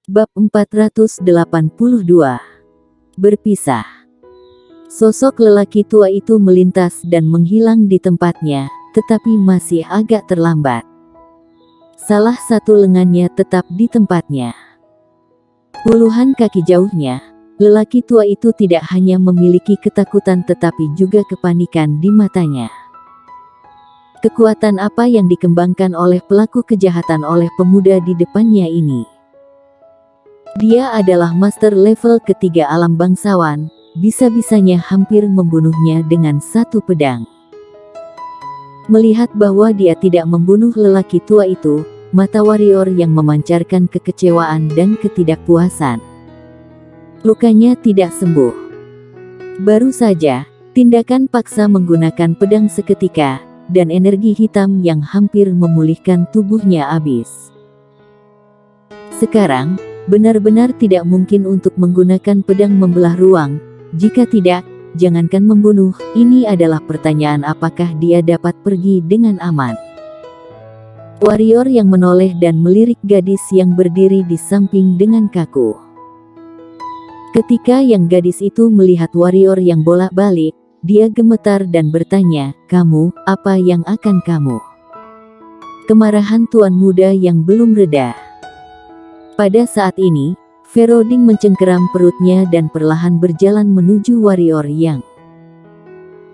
Bab 482. Berpisah. Sosok lelaki tua itu melintas dan menghilang di tempatnya, tetapi masih agak terlambat. Salah satu lengannya tetap di tempatnya. Puluhan kaki jauhnya, lelaki tua itu tidak hanya memiliki ketakutan tetapi juga kepanikan di matanya. Kekuatan apa yang dikembangkan oleh pelaku kejahatan oleh pemuda di depannya ini? Dia adalah master level ketiga alam bangsawan, bisa-bisanya hampir membunuhnya dengan satu pedang. Melihat bahwa dia tidak membunuh lelaki tua itu, mata warrior yang memancarkan kekecewaan dan ketidakpuasan. Lukanya tidak sembuh. Baru saja, tindakan paksa menggunakan pedang seketika, dan energi hitam yang hampir memulihkan tubuhnya habis. Sekarang, benar-benar tidak mungkin untuk menggunakan pedang membelah ruang. Jika tidak, jangankan membunuh, ini adalah pertanyaan apakah dia dapat pergi dengan aman. Warrior yang menoleh dan melirik gadis yang berdiri di samping dengan kaku. Ketika yang gadis itu melihat warrior yang bolak-balik, dia gemetar dan bertanya, "Kamu, apa yang akan kamu?" Kemarahan tuan muda yang belum reda. Pada saat ini, Feroding mencengkeram perutnya dan perlahan berjalan menuju warrior yang.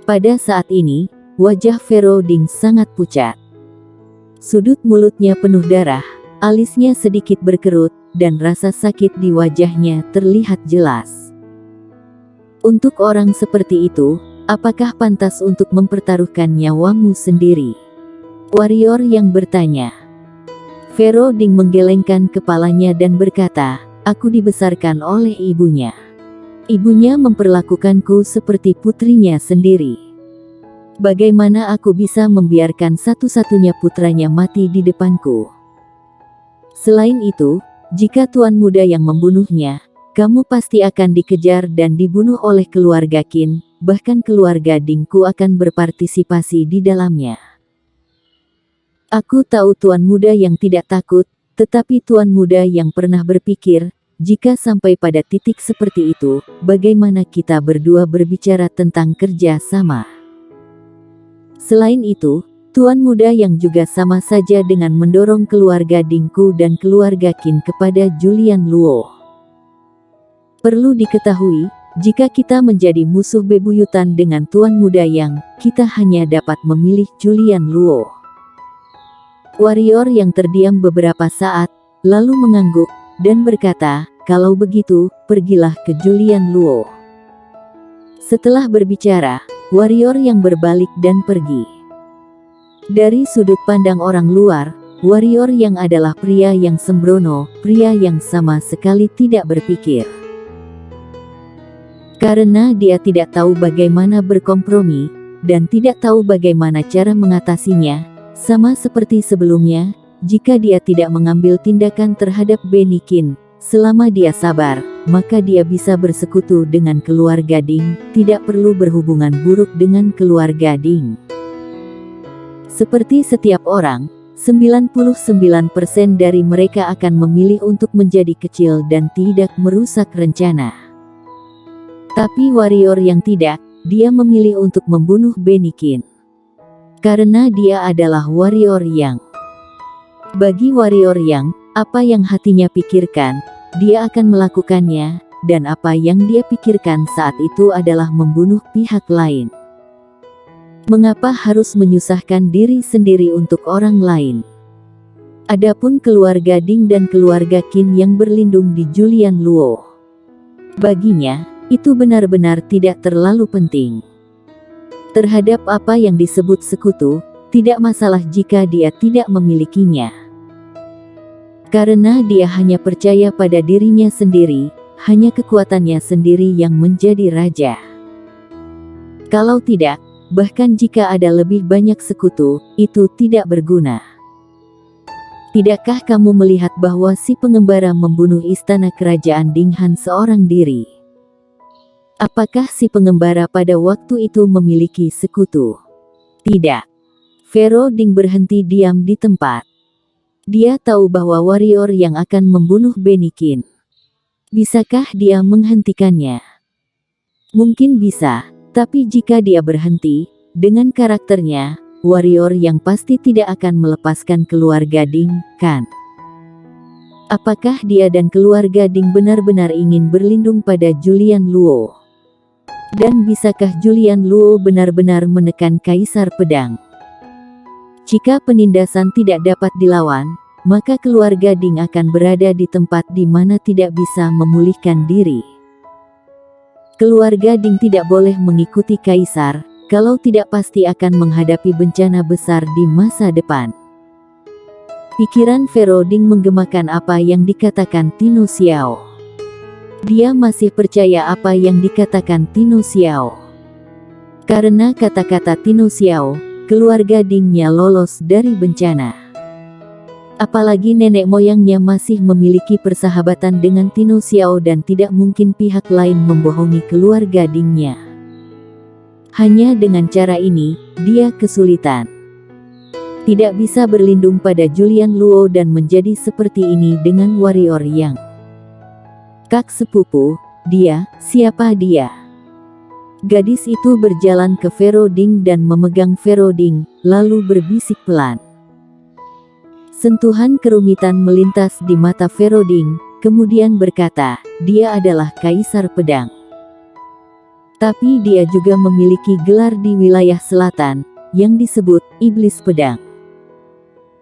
Pada saat ini, wajah Feroding sangat pucat. Sudut mulutnya penuh darah, alisnya sedikit berkerut, dan rasa sakit di wajahnya terlihat jelas. Untuk orang seperti itu, apakah pantas untuk mempertaruhkan nyawamu sendiri? Warrior yang bertanya. Feroding menggelengkan kepalanya dan berkata, "Aku dibesarkan oleh ibunya. Ibunya memperlakukanku seperti putrinya sendiri. Bagaimana aku bisa membiarkan satu-satunya putranya mati di depanku? Selain itu, jika tuan muda yang membunuhnya, kamu pasti akan dikejar dan dibunuh oleh keluarga Qin, bahkan keluarga Dingku akan berpartisipasi di dalamnya. Aku tahu tuan muda yang tidak takut, tetapi tuan muda yang pernah berpikir, jika sampai pada titik seperti itu, bagaimana kita berdua berbicara tentang kerja sama? Selain itu, tuan muda yang juga sama saja dengan mendorong keluarga Dingku dan keluarga Qin kepada Julian Luo. Perlu diketahui, jika kita menjadi musuh bebuyutan dengan tuan muda yang, kita hanya dapat memilih Julian Luo." Warrior yang terdiam beberapa saat, lalu mengangguk, dan berkata, "Kalau begitu, pergilah ke Julian Luo." Setelah berbicara, warrior yang berbalik dan pergi. Dari sudut pandang orang luar, warrior yang adalah pria yang sembrono, pria yang sama sekali tidak berpikir. Karena dia tidak tahu bagaimana berkompromi, dan tidak tahu bagaimana cara mengatasinya. Sama seperti sebelumnya, jika dia tidak mengambil tindakan terhadap Benny Qin, selama dia sabar, maka dia bisa bersekutu dengan keluarga Ding, tidak perlu berhubungan buruk dengan keluarga Ding. Seperti setiap orang, 99% dari mereka akan memilih untuk menjadi kecil dan tidak merusak rencana. Tapi warrior yang tidak, dia memilih untuk membunuh Benny Qin. Karena dia adalah warrior yang. Bagi warrior yang, apa yang hatinya pikirkan, dia akan melakukannya, dan apa yang dia pikirkan saat itu adalah membunuh pihak lain. Mengapa harus menyusahkan diri sendiri untuk orang lain? Adapun keluarga Ding dan keluarga Qin yang berlindung di Julian Luo, baginya, itu benar-benar tidak terlalu penting. Terhadap apa yang disebut sekutu, tidak masalah jika dia tidak memilikinya. Karena dia hanya percaya pada dirinya sendiri, hanya kekuatannya sendiri yang menjadi raja. Kalau tidak, bahkan jika ada lebih banyak sekutu, itu tidak berguna. Tidakkah kamu melihat bahwa si pengembara membunuh istana kerajaan Dinghan seorang diri? Apakah si pengembara pada waktu itu memiliki sekutu? Tidak. Feroding berhenti diam di tempat. Dia tahu bahwa warrior yang akan membunuh Benikin. Bisakah dia menghentikannya? Mungkin bisa, tapi jika dia berhenti, dengan karakternya, warrior yang pasti tidak akan melepaskan keluarga Ding, kan? Apakah dia dan keluarga Ding benar-benar ingin berlindung pada Julian Luo? Dan bisakah Julian Luo benar-benar menekan Kaisar Pedang? Jika penindasan tidak dapat dilawan, maka keluarga Ding akan berada di tempat di mana tidak bisa memulihkan diri. Keluarga Ding tidak boleh mengikuti Kaisar, kalau tidak pasti akan menghadapi bencana besar di masa depan. Pikiran Fero Ding menggemakan apa yang dikatakan Tino Xiao. Dia masih percaya apa yang dikatakan Tino Xiao. Karena kata-kata Tino Xiao, keluarga Dingnya lolos dari bencana. Apalagi nenek moyangnya masih memiliki persahabatan dengan Tino Xiao dan tidak mungkin pihak lain membohongi keluarga Dingnya. Hanya dengan cara ini, dia kesulitan. Tidak bisa berlindung pada Julian Luo dan menjadi seperti ini dengan warrior yang kak sepupu. Siapa dia? Gadis itu berjalan ke Fero Ding dan memegang Fero Ding, lalu berbisik pelan. Sentuhan kerumitan melintas di mata Fero Ding, kemudian berkata, dia adalah Kaisar Pedang. Tapi dia juga memiliki gelar di wilayah selatan, yang disebut Iblis Pedang.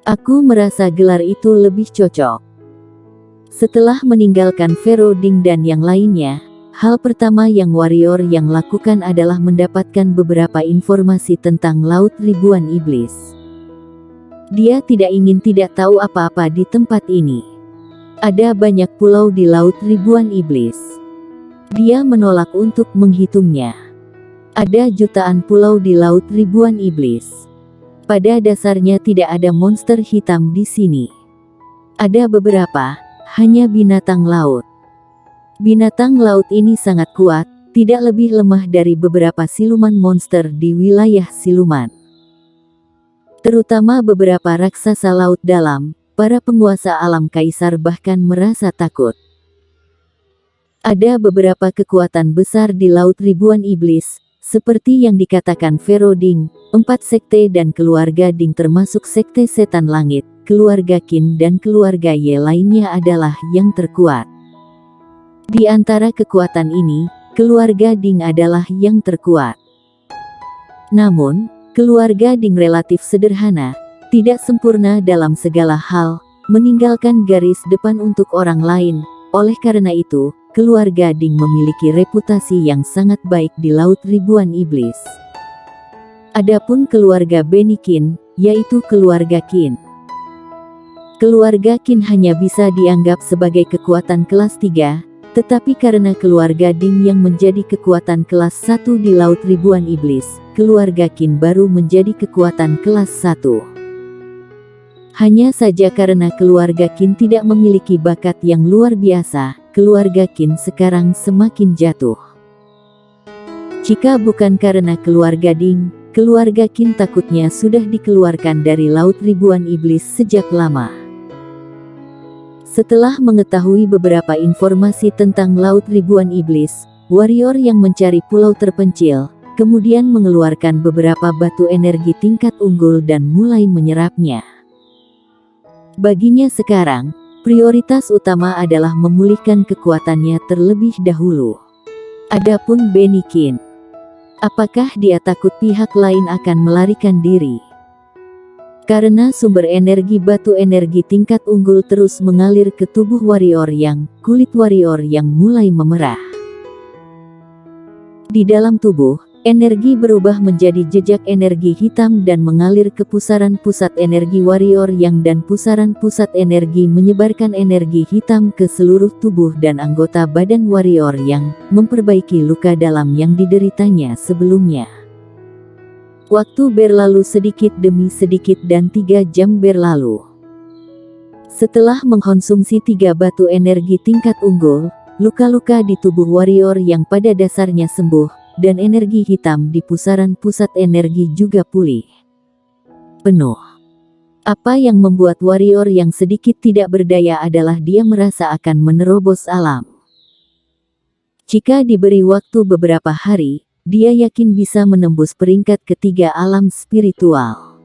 Aku merasa gelar itu lebih cocok. Setelah meninggalkan Fero Ding dan yang lainnya, hal pertama yang warrior yang lakukan adalah mendapatkan beberapa informasi tentang Laut Ribuan Iblis. Dia tidak ingin tidak tahu apa-apa di tempat ini. Ada banyak pulau di Laut Ribuan Iblis. Dia menolak untuk menghitungnya. Ada jutaan pulau di Laut Ribuan Iblis. Pada dasarnya tidak ada monster hitam di sini. Ada beberapa, hanya binatang laut. Binatang laut ini sangat kuat, tidak lebih lemah dari beberapa siluman monster di wilayah siluman. Terutama beberapa raksasa laut dalam, para penguasa alam Kaisar bahkan merasa takut. Ada beberapa kekuatan besar di Laut Ribuan Iblis, seperti yang dikatakan Fero Ding, 4 sekte dan keluarga Ding termasuk sekte setan langit, keluarga Qin dan keluarga Ye lainnya adalah yang terkuat. Di antara kekuatan ini, keluarga Ding adalah yang terkuat. Namun, keluarga Ding relatif sederhana, tidak sempurna dalam segala hal, meninggalkan garis depan untuk orang lain. Oleh karena itu, keluarga Ding memiliki reputasi yang sangat baik di Laut Ribuan Iblis. Adapun keluarga Benikin, yaitu keluarga Qin. Keluarga Qin hanya bisa dianggap sebagai kekuatan kelas 3, tetapi karena keluarga Ding yang menjadi kekuatan kelas 1 di Laut Ribuan Iblis, keluarga Qin baru menjadi kekuatan kelas 1. Hanya saja karena keluarga Qin tidak memiliki bakat yang luar biasa, keluarga Qin sekarang semakin jatuh. Jika bukan karena keluarga Ding, keluarga Qin takutnya sudah dikeluarkan dari Laut Ribuan Iblis sejak lama. Setelah mengetahui beberapa informasi tentang Laut Ribuan Iblis, warrior yang mencari pulau terpencil, kemudian mengeluarkan beberapa batu energi tingkat unggul dan mulai menyerapnya. Baginya sekarang, prioritas utama adalah memulihkan kekuatannya terlebih dahulu. Adapun Benikin, apakah dia takut pihak lain akan melarikan diri? Karena sumber energi batu energi tingkat unggul terus mengalir ke tubuh warrior yang, kulit warrior yang mulai memerah. Di dalam tubuh, energi berubah menjadi jejak energi hitam dan mengalir ke pusaran pusat energi warrior yang dan pusaran pusat energi menyebarkan energi hitam ke seluruh tubuh dan anggota badan warrior yang memperbaiki luka dalam yang dideritanya sebelumnya. Waktu berlalu sedikit demi sedikit dan 3 jam berlalu. Setelah mengkonsumsi 3 batu energi tingkat unggul, luka-luka di tubuh warrior yang pada dasarnya sembuh, dan energi hitam di pusaran pusat energi juga pulih penuh. Apa yang membuat warrior yang sedikit tidak berdaya adalah dia merasa akan menerobos alam. Jika diberi waktu beberapa hari, dia yakin bisa menembus peringkat ketiga alam spiritual.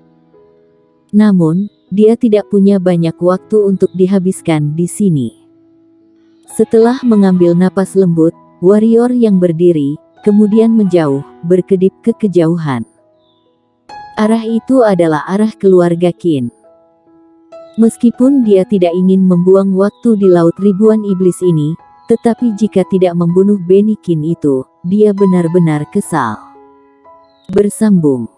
Namun, dia tidak punya banyak waktu untuk dihabiskan di sini. Setelah mengambil napas lembut, warrior yang berdiri, kemudian menjauh, berkedip ke kejauhan. Arah itu adalah arah keluarga Qin. Meskipun dia tidak ingin membuang waktu di laut ribuan iblis ini, tetapi jika tidak membunuh Benny Qin itu, dia benar-benar kesal. Bersambung.